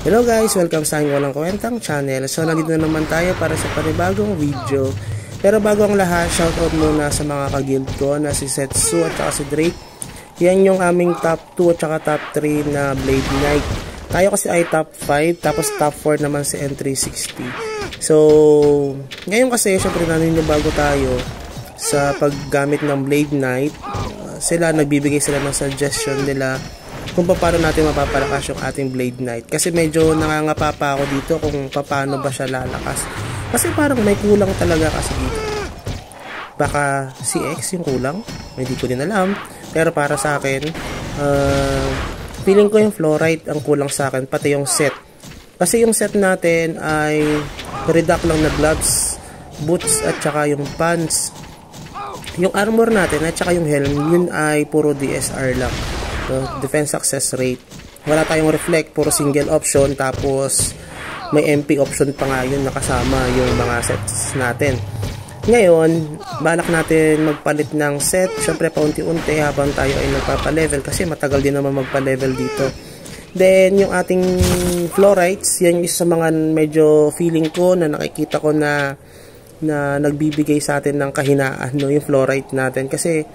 Hello guys, welcome sa aking walang kwentang channel. So nandito na naman tayo para sa panibagong video. Pero bago ang lahat, shoutout muna sa mga ka-guild ko na si Setsu at saka si Drake. Yan yung aming top 2 at saka top 3 na Blade Knight. Tayo kasi ay top 5, tapos top 4 naman si N360. So ngayon kasi syempre naninibago tayo sa paggamit ng Blade Knight. Nagbibigay sila ng suggestion nila kung paano natin mapapalakas yung ating Blade Knight. Kasi medyo nangangapa pa ako dito kung paano ba siya lalakas. Kasi parang may kulang talaga kasi dito. Baka CX yung kulang, hindi ko din alam. Pero para sa akin, feeling ko yung Fluorite ang kulang sa akin, pati yung set. Kasi yung set natin ay reduct lang na gloves, boots at saka yung pants. Yung armor natin at saka yung helm, yun ay puro DSR lang. Defense success rate. Wala tayong reflect, puro single option, tapos may MP option pa nga yun nakasama yung mga sets natin. Ngayon, balak natin magpalit ng set, syempre paunti-unti habang tayo ay nagpapa-level kasi matagal din naman magpa-level dito. Then yung ating Fluorites, yan yung isa sa mga medyo feeling ko na nakikita ko na nagbibigay sa atin ng kahinaan, no, yung Fluorite natin kasi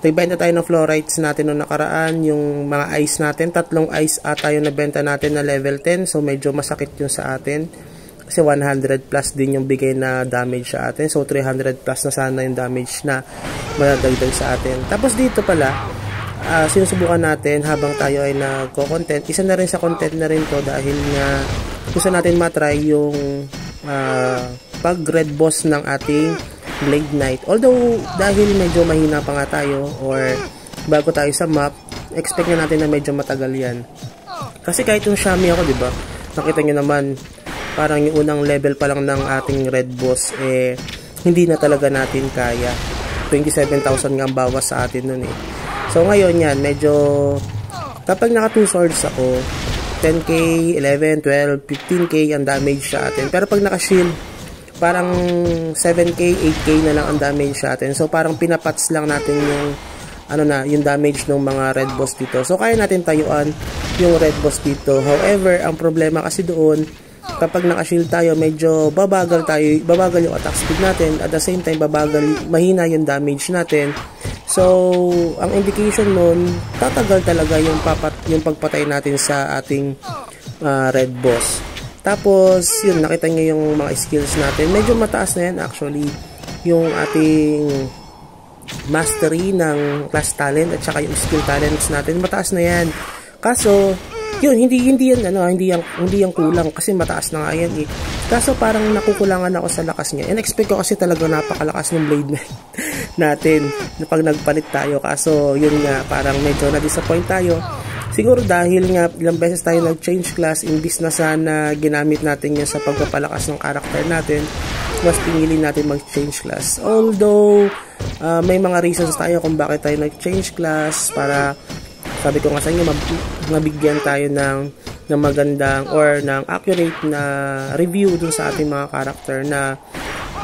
nagbenta tayo ng Fluorites natin noong nakaraan, yung mga ice natin, 3 ice ata yung nabenta natin na level 10, so medyo masakit yung sa atin kasi 100 plus din yung bigay na damage sa atin, so 300 plus na sana yung damage na madadagdag sa atin. Tapos dito pala, sinusubukan natin habang tayo ay nagko-content, isa na rin sa content na rin to dahil nga gusto natin matry yung pag red boss ng ating Blade Knight. Although, dahil medyo mahina pa nga tayo or bago tayo sa map, expect na natin na medyo matagal yan. Kasi kahit yung Shami ako, diba? Nakita nyo naman, parang yung unang level pa lang ng ating red boss, hindi na talaga natin kaya. 27,000 nga bawas sa atin nun . So, ngayon yan, medyo, kapag naka 2 swords ako, 10k, 11, 12, 15k ang damage sa atin. Pero pag naka shield, parang 7k, 8k na lang ang damage sa atin. So parang pinapats lang natin yung yung damage ng mga red boss dito. So kaya natin tayuan yung red boss dito. However, ang problema kasi doon, kapag naka-shield tayo, medyo babagal yung attack speed natin. At the same time, mahina yung damage natin. So ang indication nun, tatagal talaga yung pagpatay natin sa ating red boss. Tapos, yun, nakita nyo yung mga skills natin. Medyo mataas na yan actually. Yung ating mastery ng class talent at saka yung skill talents natin. Mataas na yan. Kaso, yun, hindi yan kulang kasi mataas na nga yan . Kaso parang nakukulangan ako sa lakas niya. And expect ko kasi talaga napakalakas ng Blade Knight natin na pag nagpalit tayo. Kaso, yun nga, parang medyo na-disappoint tayo. Siguro dahil nga ilang beses tayo nag-change class, imbis na sana ginamit natin yan sa pagpapalakas ng character natin, mas pinili natin mag-change class. Although, may mga reasons tayo kung bakit tayo nag-change class para, sabi ko nga sa inyo, mabigyan tayo ng magandang or ng accurate na review dun sa ating mga character na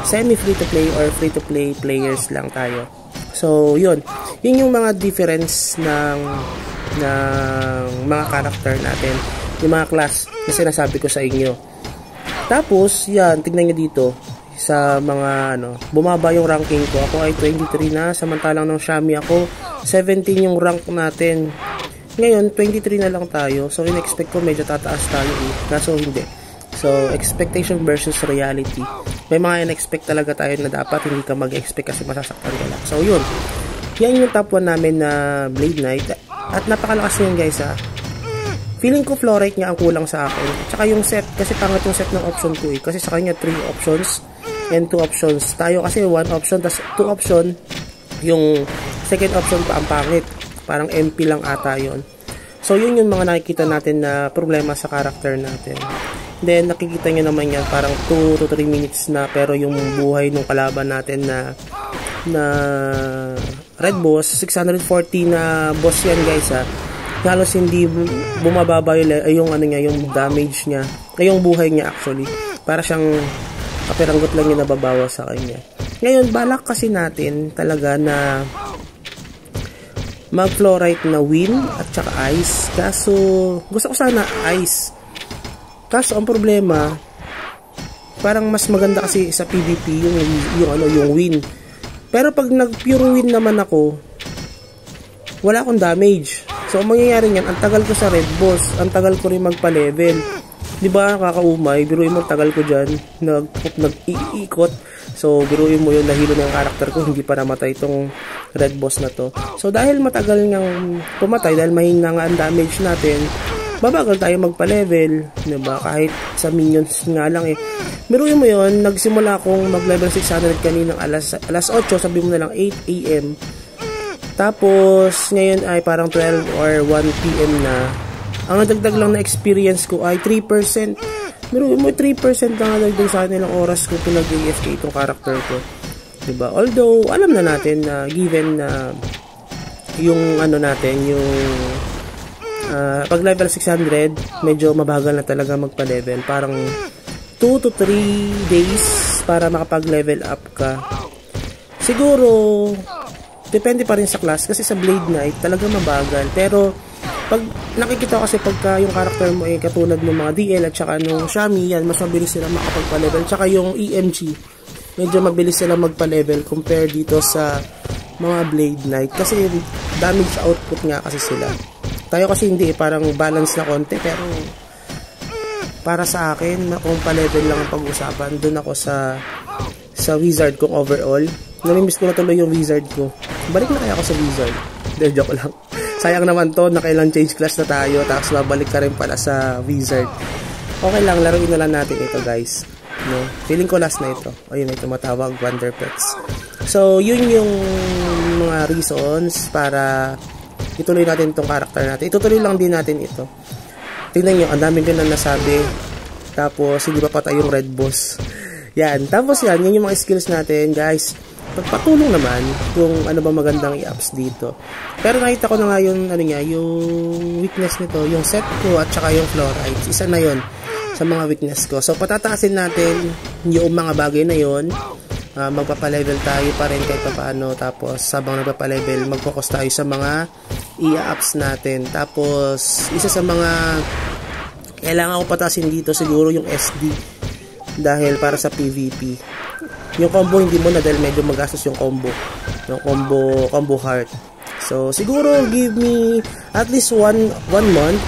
semi-free-to-play or free-to-play players lang tayo. So, yun yung mga difference ng mga character natin, yung mga class na sinasabi ko sa inyo. Tapos, yan, tignan nyo dito sa mga bumaba yung ranking ko. Ako ay 23 na, samantalang ng Shami ako 17 yung rank natin. Ngayon 23 na lang tayo, so in-expect ko medyo tataas tayo kaso hindi. So expectation versus reality, may mga in-expect talaga tayo na dapat hindi ka mag-expect kasi masasaktan ka lang. So yun, yan yung top 1 namin na Blade Knight. At napakalakas niyan guys . Feeling ko Fluorite nga ang kulang sa akin. Tsaka yung set, kasi pangat yung set ng option ko . Kasi sa kanya 3 options and 2 options. Tayo kasi 1 option, tas 2 option. Yung second option pa ang pangit. Parang MP lang ata yun. So yun yung mga nakikita natin na problema sa character natin. Then nakikita nyo naman yan, parang 2 to 3 minutes na, pero yung buhay ng kalaban natin na red boss, 640 na boss yan guys . Halos hindi bumababa yung damage niya, yung buhay niya actually. Para siyang kapiranggot lang yung nababawas sa kanya. Ngayon, balak kasi natin talaga na mag-fluorite na wind at saka ice. Kaso gusto ko sana ice. Kaso ang problema, parang mas maganda kasi sa PvP yung win. Pero pag nag-pure win naman ako, wala akong damage. So, ang mangyayari niyan, ang tagal ko sa red boss, ang tagal ko rin magpa-level. Di ba, nakakaumay, biruin mo, tagal ko dyan, nag-iikot. So, biruin mo yun, nahilo na yung karakter ko, hindi pa namatay itong red boss na to. So, dahil matagal niyang pumatay, dahil mahina nga ang damage natin, babagal tayo magpa-level, di ba? Kahit sa minions nga lang eh. Biruin mo yun, nagsimula akong mag-level 600 kaninang alas 8, sabi mo na lang 8 AM. Tapos, ngayon ay parang 12 or 1 PM na. Ang nadagdag lang na experience ko ay 3%. Pero mo 3% na nadagdag sa ilang oras ko pinag-AFK itong character ko. Diba? Although, alam na natin na given na yung ano natin, yung pag level 600, medyo mabagal na talaga magpa-level. Parang 2 to 3 days para makapag-level up ka. Siguro, depende pa rin sa class kasi sa Blade Knight talaga mabagal. Pero pag nakikita ko kasi pagka yung character mo ay katulad ng mga DL at saka nung Shami, yan mas mabilis sila makapagpa-level. Tsaka yung EMG, medyo mabilis sila magpa-level compare dito sa mga Blade Knight kasi damage output nga kasi sila. Tayo kasi hindi, parang balance na konti, pero para sa akin, kung pa-level lang ang pag-usapan, dun ako sa wizard kong overall. Namimiss ko na tuloy yung wizard ko. Balik na kaya ako sa wizard. Dahil joke lang. Sayang naman to, nakailang change class na tayo, tapos babalik ka rin pala sa wizard. Okay lang, laruin na lang natin ito guys. No? Feeling ko last na ito. Ayun, may tumatawag, Wonderpets. So, yun yung mga reasons para ituloy natin itong character natin. Itutuloy lang din natin ito. Tingnan nyo, ang daming din na nasabi. Tapos, hindi pa patay yung red boss. Yan. Tapos yan yung mga skills natin, guys. Pagpatulong naman kung ano ba magandang i-ups dito. Pero nakita ko na nga yung, yung weakness nito, yung set ko at saka yung fluoride. Isa na yon sa mga weakness ko. So, patataasin natin yung mga bagay na yon. Magpapalevel tayo pa rin kahit paano. Tapos, sabang nagpapalevel, mag-focus tayo sa mga i-ups natin. Tapos, isa sa mga kailangan ko patasin dito siguro yung SD. Dahil para sa PvP. Yung combo hindi mo na dahil medyo magastos yung combo. Yung combo heart. So, siguro give me at least one month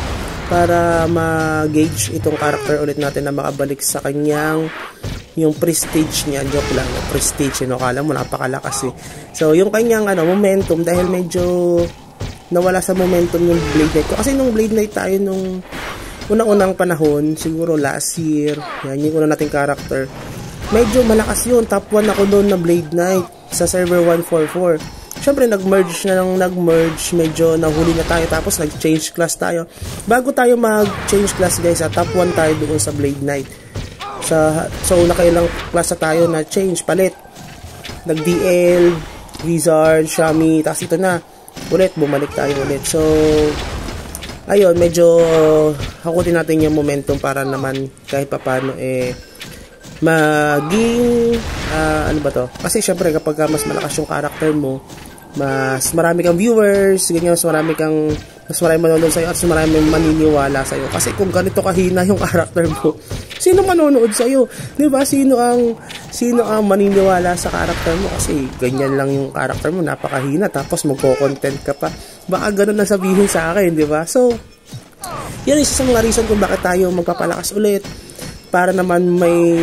para ma-gauge itong character ulit natin na makabalik sa kanyang yung prestige niya. Joke lang, prestige. Kala mo, napakalakas eh. So, yung kanyang momentum dahil medyo nawala sa momentum yung Blade Knight ko. Kasi nung Blade Knight tayo nung unang-unang panahon, siguro last year, yan yung unang nating character. Medyo malakas yun. Top 1 ako doon na Blade Knight sa server 144. Siyempre, nag-merge, medyo nahuli na tayo. Tapos, nag-change class tayo. Bago tayo mag-change class, guys, top 1 tayo doon sa Blade Knight. So, nakailang class na tayo na change, palit. Nag-DL, Wizard, Shami, tapos ito na. Ulit, bumalik tayo ulit. So, ayun, medyo hakutin natin yung momentum para naman kahit papano maging ano ba to? Kasi syempre kapag mas malakas yung character mo, mas marami kang viewers, ganyan, mas marami manonood sa'yo at mas marami maniniwala sa'yo. Kasi kung ganito kahina yung character mo, sino manonood sa'yo? Diba? Sino ang maniniwala sa character mo? Kasi ganyan lang yung character mo, napakahina, tapos magko-content ka pa. Baka ganun na sabihin sa akin, diba? So, yan isa sa mga reason kung bakit tayo magpapalakas ulit. Para naman may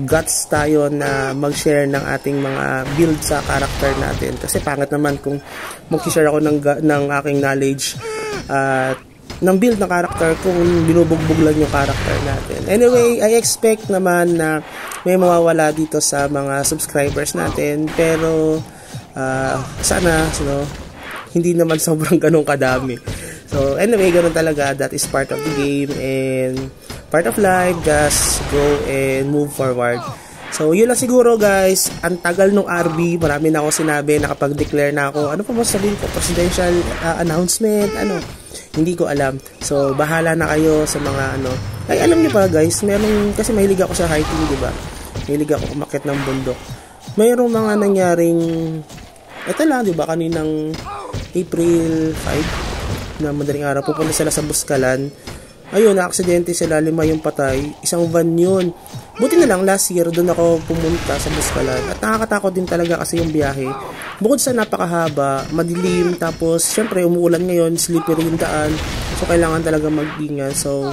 guts tayo na mag-share ng ating mga build sa character natin. Kasi pangit naman kung mag-share ako ng aking knowledge ng build ng character kung binubugbog lang yung character natin. Anyway, I expect naman na may mawawala dito sa mga subscribers natin. Pero sana hindi naman sobrang ganun kadami. So anyway, ganun talaga. That is part of the game and part of life. Just go and move forward. So yun lang siguro guys. Ang tagal nung RB, marami na ako sinabi, nakapag-declare na ako. Ano pa mo sabihin ko? Presidential announcement, hindi ko alam. So bahala na kayo sa mga Ay, alam niyo pa guys, meron, kasi mahilig ako sa hiking, di ba? Mahilig ako umakyat ng bundok. Mayroong mga nangyaring ito lang, di ba, kaninang April 5 na madaling araw, pupunta sila sa Buskalan. Ayun, na-aksidente sila, 5 yung patay, isang van yun. Buti na lang, last year, doon ako pumunta sa Buscalan. At nakakatakot din talaga kasi yung biyahe. Bukod sa napakahaba, madilim, tapos, syempre, umuulan ngayon, slippery yung daan. So, kailangan talaga mag-ingat. So,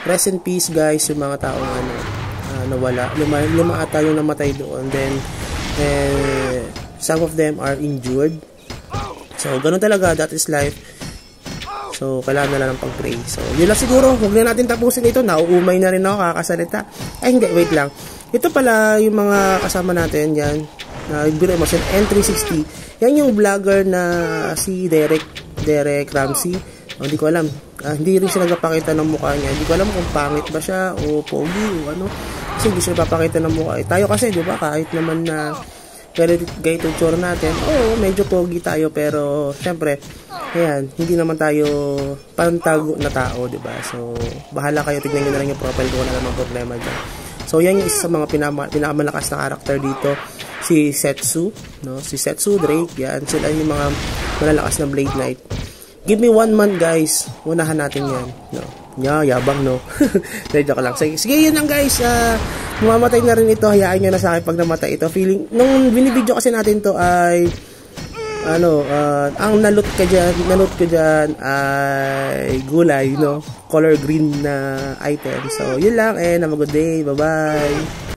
rest in peace, guys, yung mga taong nawala. 5 ata yung namatay doon. Then, some of them are injured. So, ganun talaga, that is life. So, kailangan na lang pag-pray. So, yun lang siguro. Huwag na natin tapusin ito. Nauumay na rin ako kakasalita. Ay, hindi. Wait lang. Ito pala yung mga kasama natin. Yan. Biro mo siya. N360. Yan yung vlogger na si Derek Ramsey. Hindi ko alam. Hindi rin siya nagpapakita ng mukha niya. Hindi ko alam kung pangit ba siya o pogi o ano. Kasi hindi siya nagpapakita ng mukha. Tayo kasi, di ba? Kahit naman na ganito yung tsura natin. Oo, medyo pogi tayo. Pero, syempre, ayan, hindi naman tayo pantago na tao, diba? So, bahala kayo, tignan nyo na lang yung profile ko, wala namang problema dyan. So, yan yung isa sa mga pinakamalakas na karakter dito, si Setsu, no? Si Setsu, Drake, yan, sila yung mga malalakas na Blade Knight. Give me 1 month, guys, unahan natin yan, no? Yabang, no? Joke lang. Sige, yun lang, guys, mamamatay na rin ito, hayaan nyo na sa akin pag namatay ito. Nung binibidyo kasi natin to ay ang nalot ko dyan ay gulay, no? Color green na item. So, yun lang, and have a good day. Bye-bye!